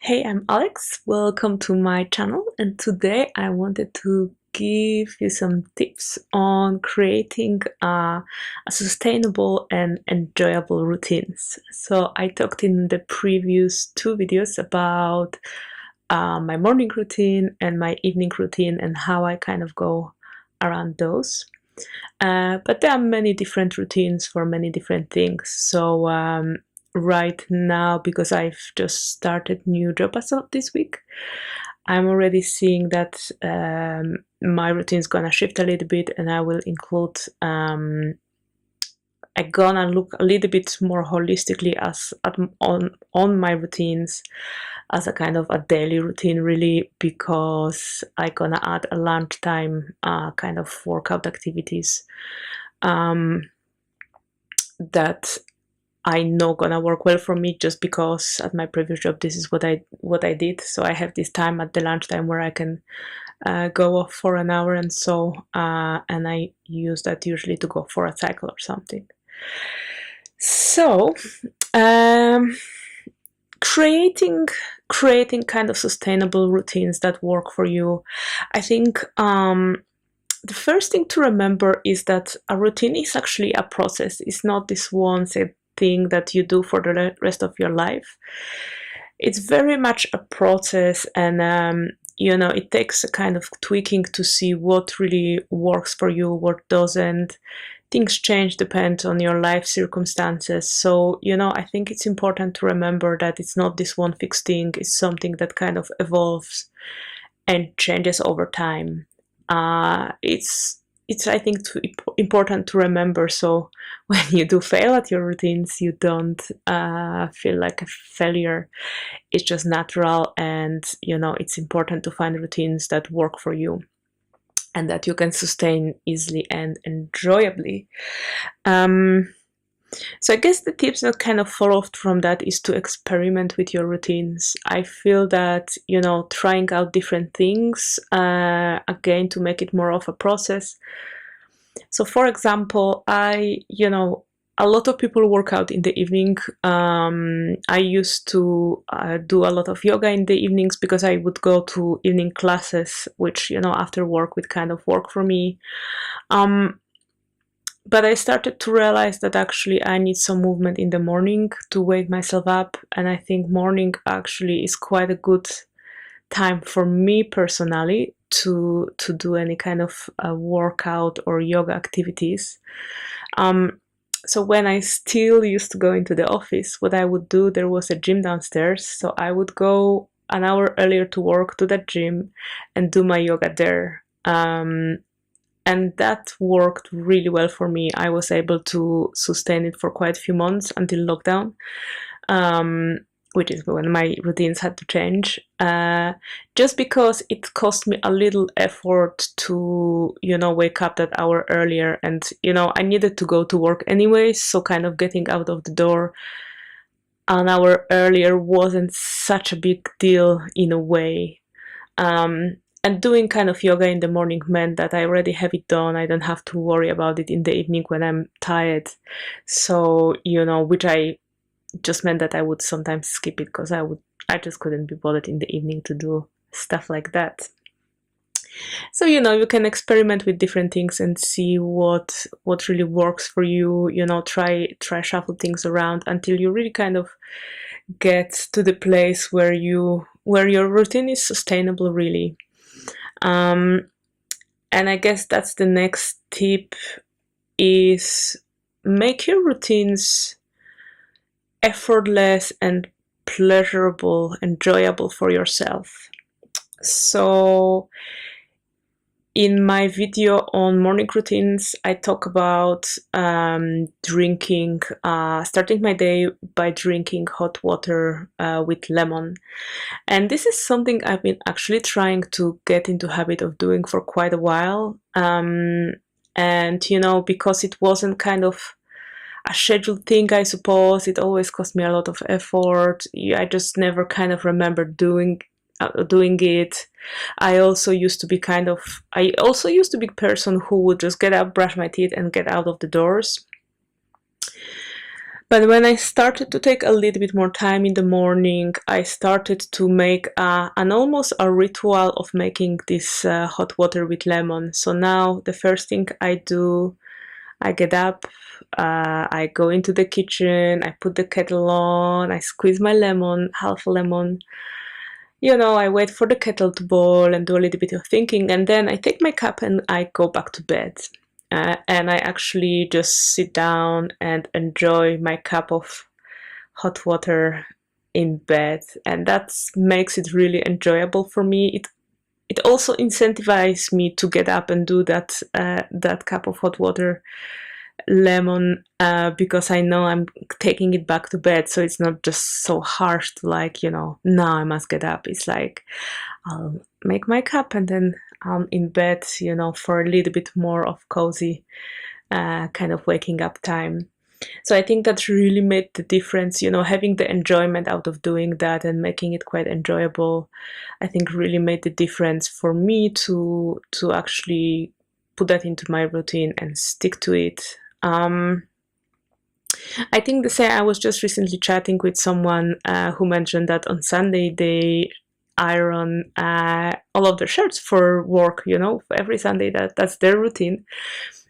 Hey, I'm Alex. Welcome to my channel, and today I wanted to give you some tips on creating a sustainable and enjoyable routines. So I talked in the previous two videos about my morning routine and my evening routine and how I kind of go around those. But there are many different routines for many different things. So right now, because I've just started new job as of this week, I'm already seeing that my routine is gonna shift a little bit, and I will include. I'm gonna look a little bit more holistically on my routines as a kind of a daily routine, really, because I'm gonna add a lunchtime kind of workout activities um, that I know gonna work well for me, just because at my previous job this is what I did. So I have this time at the lunchtime where I can go off for an hour, and and I use that usually to go for a cycle or something. So um, creating creating kind of sustainable routines that work for you, I think the first thing to remember is that a routine is actually a process. It's not this one set thing that you do for the rest of your life. It's very much a process, and it takes a kind of tweaking to see what really works for you, what doesn't. Things change, depend on your life circumstances. So, I think it's important to remember that it's not this one fixed thing. It's something that kind of evolves and changes over time. It's I think important to remember, so when you do fail at your routines, you don't feel like a failure. It's just natural, and it's important to find routines that work for you and that you can sustain easily and enjoyably. um, so I guess the tips that kind of followed from that is to experiment with your routines. I feel that, trying out different things, again, to make it more of a process. So for example, a lot of people work out in the evening. I used to do a lot of yoga in the evenings because I would go to evening classes, which, after work would kind of work for me. But I started to realize that actually I need some movement in the morning to wake myself up, and I think morning actually is quite a good time for me personally to do any kind of workout or yoga activities. So when I still used to go into the office, what I would do, there was a gym downstairs, so I would go an hour earlier to work to that gym and do my yoga there. And that worked really well for me. I was able to sustain it for quite a few months until lockdown, which is when my routines had to change. Just because it cost me a little effort to, wake up that hour earlier, and I needed to go to work anyway, so kind of getting out of the door an hour earlier wasn't such a big deal in a way. And doing kind of yoga in the morning meant that I already have it done. I don't have to worry about it in the evening when I'm tired. So, which I just meant that I would sometimes skip it because I just couldn't be bothered in the evening to do stuff like that. So, you can experiment with different things and see what really works for you. Try shuffle things around until you really kind of get to the place where your routine is sustainable, really. And I guess that's the next tip, is make your routines effortless and pleasurable, enjoyable for yourself. So in my video on morning routines, I talk about drinking, starting my day by drinking hot water with lemon. And this is something I've been actually trying to get into habit of doing for quite a while. And, because it wasn't kind of a scheduled thing, I suppose, it always cost me a lot of effort. I just never kind of remember doing it. I also used to be a person who would just get up, brush my teeth, and get out of the doors. But when I started to take a little bit more time in the morning, I started to make an almost a ritual of making this hot water with lemon. So now the first thing I do, I get up, I go into the kitchen, I put the kettle on, I squeeze my lemon, half a lemon. I wait for the kettle to boil and do a little bit of thinking, and then I take my cup and I go back to bed. And I actually just sit down and enjoy my cup of hot water in bed, and that makes it really enjoyable for me. It also incentivizes me to get up and do that cup of hot water lemon, because I know I'm taking it back to bed, so it's not just so harsh to now I must get up. It's like I'll make my cup and then I'm in bed, for a little bit more of cozy kind of waking up time. So I think that really made the difference, having the enjoyment out of doing that and making it quite enjoyable. I think really made the difference for me to actually put that into my routine and stick to it. I think the same. I was just recently chatting with someone who mentioned that on Sunday they iron all of their shirts for work. Every Sunday that's their routine.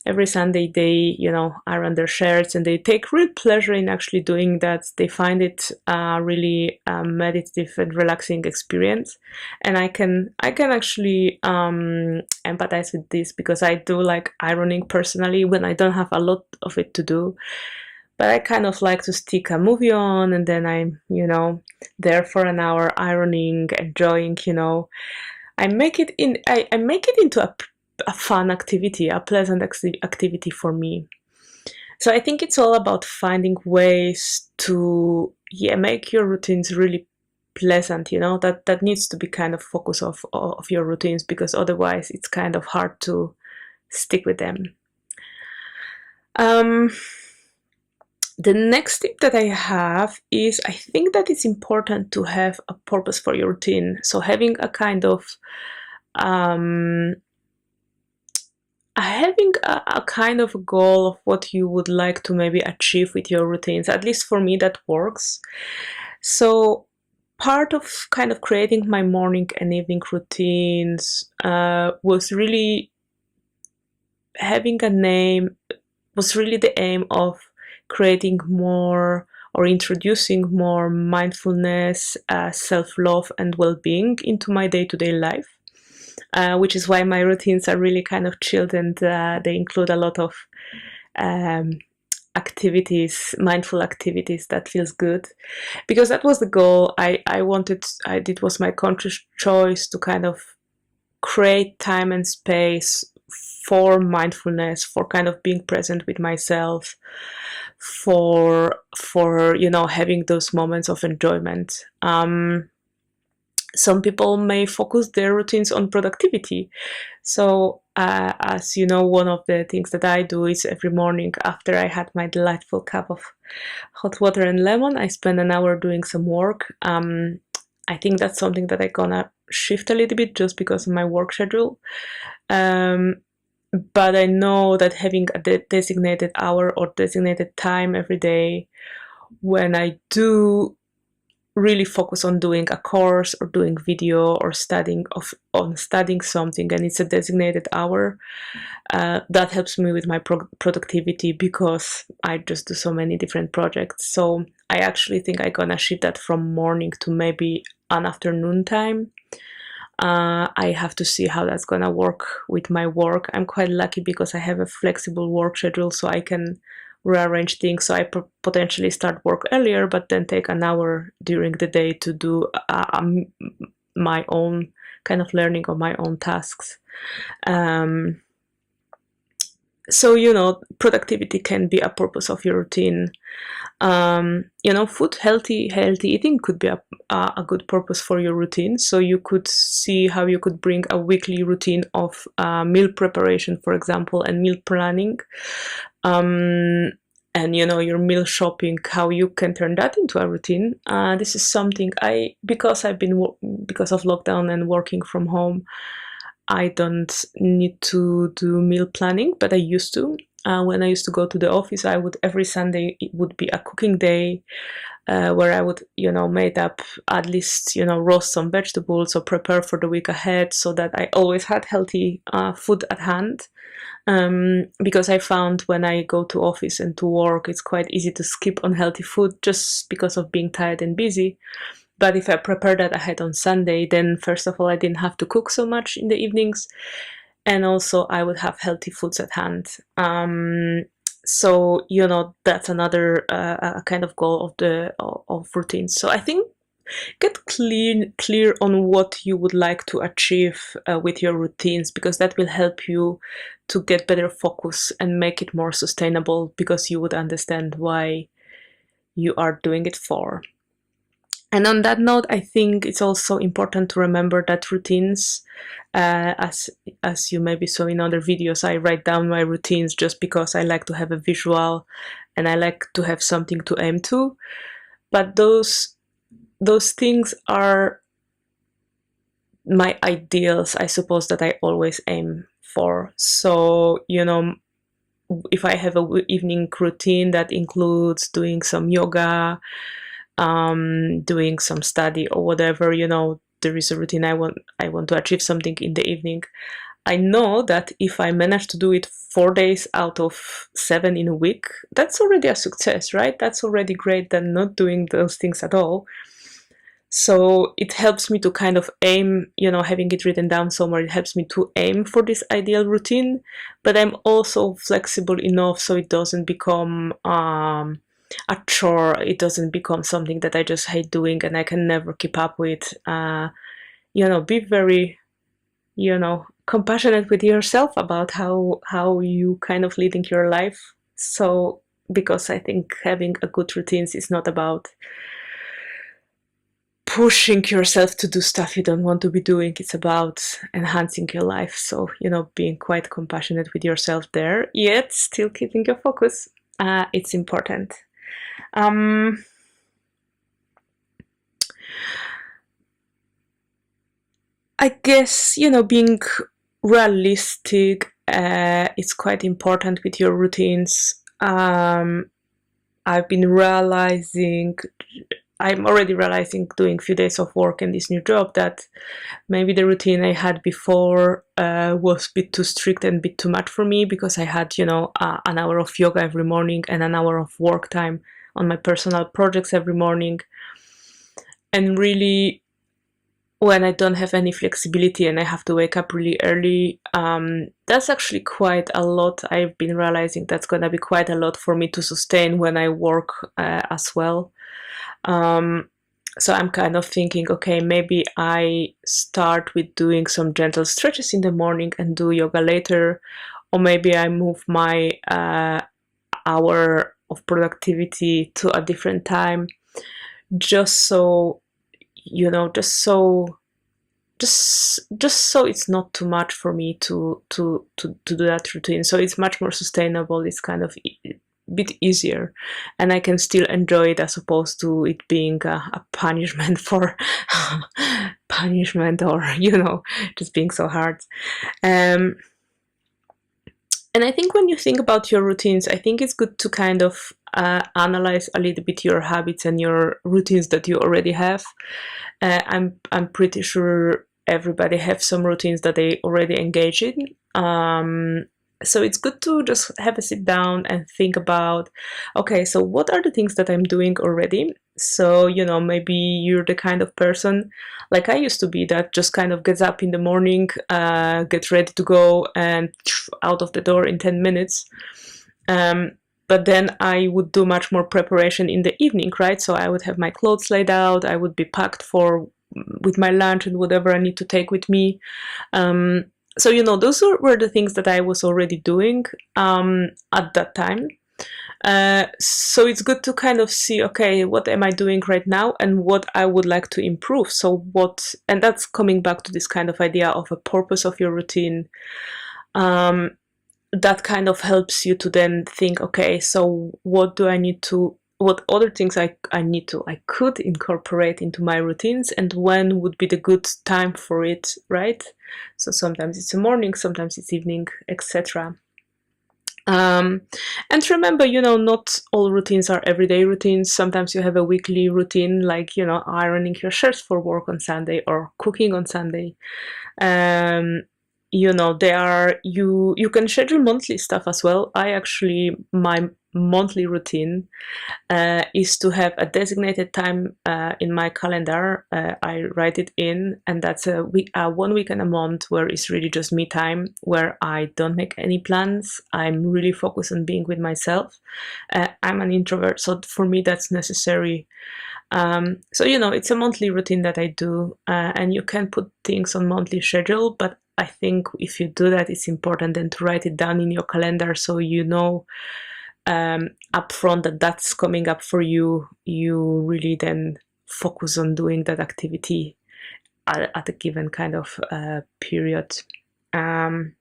Every Sunday they iron their shirts, and they take real pleasure in actually doing that. They find it really meditative and relaxing experience, and I can actually empathize with this, because I do like ironing personally when I don't have a lot of it to do. But I kind of like to stick a movie on, and then I'm there for an hour ironing, enjoying. I make it into a fun activity, a pleasant activity for me. So I think it's all about finding ways to make your routines really pleasant. That needs to be kind of focus of your routines, because otherwise it's kind of hard to stick with them. The next tip that I have is, I think that it's important to have a purpose for your routine. So having a kind of a goal of what you would like to maybe achieve with your routines. At least for me, that works. So part of kind of creating my morning and evening routines was really having a name, was really the aim of creating more or introducing more mindfulness, self-love and well-being into my day-to-day life, which is why my routines are really kind of chilled, and they include a lot of activities, mindful activities that feels good, because that was the goal. It was my conscious choice to kind of create time and space for mindfulness, for kind of being present with myself, for having those moments of enjoyment. Some people may focus their routines on productivity. So as you know, one of the things that I do is every morning after I had my delightful cup of hot water and lemon, I spend an hour doing some work. I think that's something that I'm gonna shift a little bit just because of my work schedule. But I know that having a designated hour or designated time every day when I do really focus on doing a course or doing video or studying something, and it's a designated hour, that helps me with my productivity, because I just do so many different projects. So I actually think I'm gonna shift that from morning to maybe an afternoon time. I have to see how that's gonna work with my work. I'm quite lucky because I have a flexible work schedule, so I can rearrange things. So I potentially start work earlier, but then take an hour during the day to do my own kind of learning or my own tasks. So productivity can be a purpose of your routine. Food, healthy eating could be a good purpose for your routine. So you could see how you could bring a weekly routine of meal preparation, for example, and meal planning, and your meal shopping, how you can turn that into a routine. This is something because of lockdown and working from home, I don't need to do meal planning, but I used to. When I used to go to the office, I would every Sunday it would be a cooking day, where I would, made up at least, roast some vegetables or prepare for the week ahead, so that I always had healthy food at hand. Because I found when I go to office and to work, it's quite easy to skip unhealthy food just because of being tired and busy. But if I prepare that ahead on Sunday, then first of all, I didn't have to cook so much in the evenings, and also I would have healthy foods at hand. So that's another kind of goal of routines. So I think get clear on what you would like to achieve with your routines, because that will help you to get better focus and make it more sustainable, because you would understand why you are doing it for. And on that note, I think it's also important to remember that routines, as you maybe saw in other videos, I write down my routines just because I like to have a visual and I like to have something to aim to. But those things are my ideals, I suppose, that I always aim for. So, if I have a evening routine that includes doing some yoga, doing some study or whatever, there is a routine I want to achieve something in the evening. I know that if I manage to do it 4 days out of 7 in a week, that's already a success, right? That's already great than not doing those things at all. So it helps me to kind of aim, having it written down somewhere, it helps me to aim for this ideal routine, but I'm also flexible enough so it doesn't become a chore. It doesn't become something that I just hate doing and I can never keep up with. Be very, compassionate with yourself about how you kind of leading your life. So, because I think having a good routines is not about pushing yourself to do stuff you don't want to be doing. It's about enhancing your life. So, being quite compassionate with yourself there, yet still keeping your focus. It's important. I guess, being realistic is quite important with your routines. I've been realizing, I'm already realizing doing a few days of work in this new job, that maybe the routine I had before was a bit too strict and a bit too much for me, because I had, an hour of yoga every morning and an hour of work time on my personal projects every morning. And really, when I don't have any flexibility and I have to wake up really early, that's actually quite a lot. I've been realizing that's going to be quite a lot for me to sustain when I work as well. So I'm kind of thinking, okay, maybe I start with doing some gentle stretches in the morning and do yoga later, or maybe I move my hour of productivity to a different time, just so just so it's not too much for me to do that routine. So it's much more sustainable. It's kind of bit easier, and I can still enjoy it, as opposed to it being a punishment for punishment, or just being so hard. And I think when you think about your routines, I think it's good to kind of analyze a little bit your habits and your routines that you already have. I'm pretty sure everybody have some routines that they already engage in. So it's good to just have a sit down and think about, okay, so what are the things that I'm doing already? So, maybe you're the kind of person, like I used to be, that just kind of gets up in the morning, gets ready to go, and out of the door in 10 minutes. But then I would do much more preparation in the evening, right? So I would have my clothes laid out, I would be packed with my lunch and whatever I need to take with me. So, those were the things that I was already doing at that time. So it's good to kind of see, okay, what am I doing right now and what I would like to improve. So and that's coming back to this kind of idea of a purpose of your routine. That kind of helps you to then think, okay, so what other things I could incorporate into my routines, and when would be the good time for it, right? So sometimes it's a morning, sometimes it's evening, etc. Um, and remember, you know, not all routines are everyday routines. Sometimes you have a weekly routine, like, you know, ironing your shirts for work on Sunday or cooking on Sunday. Um, you know, there are, you can schedule monthly stuff as well. I actually, my monthly routine is to have a designated time in my calendar. I write it in, and that's a week, 1 week and a month where it's really just me time, where I don't make any plans. I'm really focused on being with myself. I'm an introvert, so for me that's necessary. So you know, it's a monthly routine that I do, and you can put things on monthly schedule, but I think if you do that, it's important then to write it down in your calendar so you know upfront that that's coming up for you. You really then focus on doing that activity at a given kind of period. Um,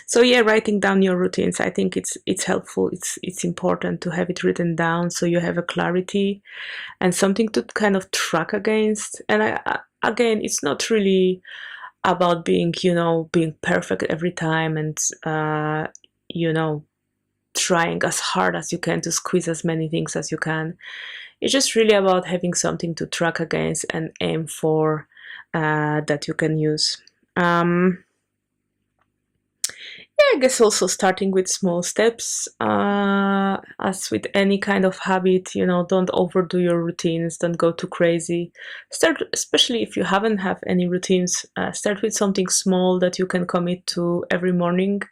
so yeah, writing down your routines, I think it's helpful. It's important to have it written down so you have a clarity and something to kind of track against. And again, it's not really about being, you know, being perfect every time and you know, trying as hard as you can to squeeze as many things as you can. It's just really about having something to track against and aim for that you can use. Yeah, I guess also starting with small steps. As with any kind of habit, you know, don't overdo your routines, don't go too crazy. Start, especially if you haven't have any routines, start with something small that you can commit to every morning.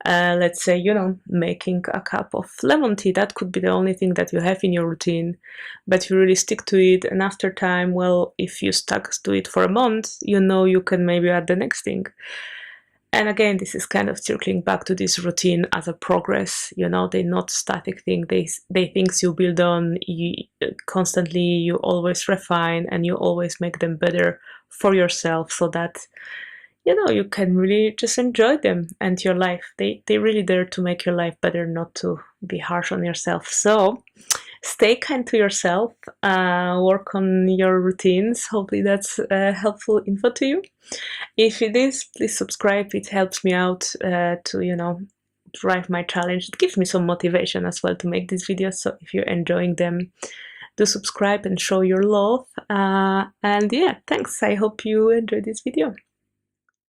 Let's say, you know, making a cup of lemon tea. That could be the only thing that you have in your routine, but you really stick to it. And after time, well, if you stuck to it for a month, you know, you can maybe add the next thing. And again, this is kind of circling back to this routine as a progress. You know, they're not static thing. They things you build on you, constantly. You always refine and you always make them better for yourself, so that you know you can really just enjoy them and your life. They really there to make your life better, not to be harsh on yourself. So stay kind to yourself, work on your routines. Hopefully that's helpful info to you. If it is, please subscribe. It helps me out to, you know, drive my challenge. It gives me some motivation as well to make these videos. So if you're enjoying them, do subscribe and show your love. And yeah, thanks. I hope you enjoyed this video.